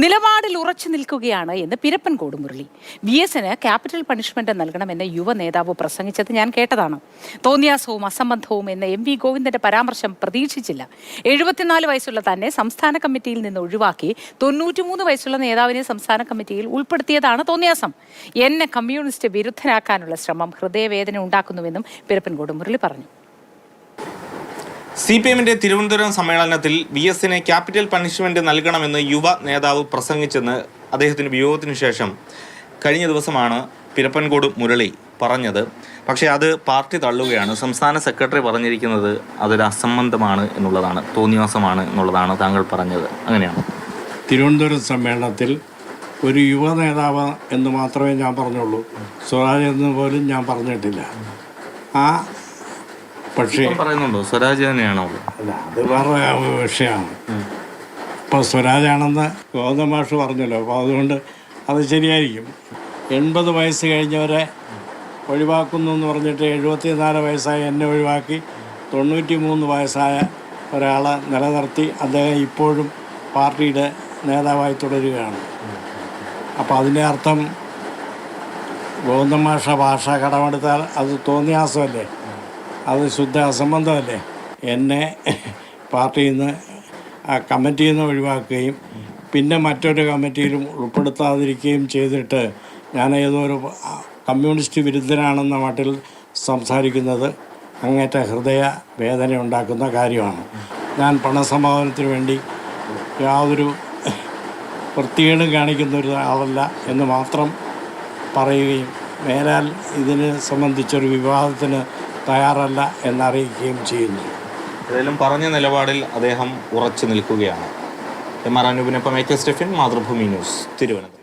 നിലപാടിൽ ഉറച്ചു നിൽക്കുകയാണ് എന്ന് പിരപ്പൻകോട് മുരളി. VSന് ക്യാപിറ്റൽ പണിഷ്മെന്റ് നൽകണമെന്ന് യുവ നേതാവ് പ്രസംഗിച്ചത് ഞാൻ കേട്ടതാണ്. തോന്നിയാസവും അസംബന്ധവും എന്ന MV ഗോവിന്ദന്റെ പരാമർശം പ്രതീക്ഷിച്ചില്ല. 74 വയസ്സുള്ള തന്നെ സംസ്ഥാന കമ്മിറ്റിയിൽ നിന്ന് ഒഴിവാക്കി 93 വയസ്സുള്ള നേതാവിനെ സംസ്ഥാന കമ്മിറ്റിയിൽ ഉൾപ്പെടുത്തിയതാണ് തോന്നിയാസം. എന്നെ കമ്മ്യൂണിസ്റ്റ് വിരുദ്ധനാക്കാനുള്ള ശ്രമം ഹൃദയവേദന ഉണ്ടാക്കുന്നുവെന്നും പിരപ്പൻകോട് മുരളി പറഞ്ഞു. CPMന്റെ തിരുവനന്തപുരം സമ്മേളനത്തിൽ VSന് ക്യാപിറ്റൽ പണിഷ്മെന്റ് നൽകണമെന്ന് യുവ നേതാവ് പ്രസംഗിച്ചെന്ന് അദ്ദേഹത്തിന് വിയോഗത്തിന് ശേഷം കഴിഞ്ഞ ദിവസമാണ് പിരപ്പൻകോട് മുരളി പറഞ്ഞത്. പക്ഷേ അത് പാർട്ടി തള്ളുകയാണ്. സംസ്ഥാന സെക്രട്ടറി പറഞ്ഞിരിക്കുന്നത് അതൊരു അസംബന്ധമാണ് എന്നുള്ളതാണ്, തോന്നിവാസമാണ് എന്നുള്ളതാണ് താങ്കൾ പറഞ്ഞത്. അങ്ങനെയാണ് തിരുവനന്തപുരം സമ്മേളനത്തിൽ ഒരു യുവ നേതാവ് എന്ന് മാത്രമേ ഞാൻ പറഞ്ഞുള്ളൂ. സ്വരാജ് എന്ന് പോലും ഞാൻ പറഞ്ഞിട്ടില്ല. പക്ഷേ പറയുന്നുണ്ടോ സ്വരാജ് തന്നെയാണോ? അല്ല, അത് വേറെ വിഷയമാണ്. ഇപ്പോൾ സ്വരാജാണെന്ന് ഗോവിന്ദ മാഷ് പറഞ്ഞല്ലോ, അപ്പോൾ അതുകൊണ്ട് അത് ശരിയായിരിക്കും. 80 വയസ്സ് കഴിഞ്ഞവരെ ഒഴിവാക്കുന്നു എന്ന് പറഞ്ഞിട്ട് 74 വയസ്സായ എന്നെ ഒഴിവാക്കി 93 വയസ്സായ ഒരാളെ നിലനിർത്തി അദ്ദേഹം ഇപ്പോഴും പാർട്ടിയുടെ നേതാവായി തുടരുകയാണ്. അപ്പോൾ അതിൻ്റെ അർത്ഥം ഗോവിന്ദ മാഷ ഭാഷ കടമെടുത്താൽ അത് തോന്നിയാസമല്ലേ, അത് ശുദ്ധ അസംബന്ധമല്ലേ. എന്നെ പാർട്ടിയിൽ നിന്ന് കമ്മിറ്റിയിൽ നിന്ന് ഒഴിവാക്കുകയും പിന്നെ മറ്റൊരു കമ്മിറ്റിയിലും ഉൾപ്പെടുത്താതിരിക്കുകയും ചെയ്തിട്ട് ഞാൻ ഏതോ ഒരു കമ്മ്യൂണിസ്റ്റ് വിരുദ്ധനാണെന്ന മട്ടിൽ സംസാരിക്കുന്നത് അങ്ങേറ്റ ഹൃദയ വേദന ഉണ്ടാക്കുന്ന കാര്യമാണ്. ഞാൻ പണസമാധാനത്തിന് വേണ്ടി യാതൊരു വൃത്തികേടും കാണിക്കുന്ന ഒരു ആളല്ല എന്ന് മാത്രം പറയുകയും മേലാൽ ഇതിനെ സംബന്ധിച്ചൊരു വിവാദത്തിന് തയ്യാറല്ല എന്നറിയിക്കുകയും ചെയ്യുന്നു. ഏതായാലും പറഞ്ഞ നിലപാടിൽ അദ്ദേഹം ഉറച്ചു നിൽക്കുകയാണ്. MR അനൂപിനൊപ്പം AK Stephin, Mathrubhumi news, Thiruvananthapuram.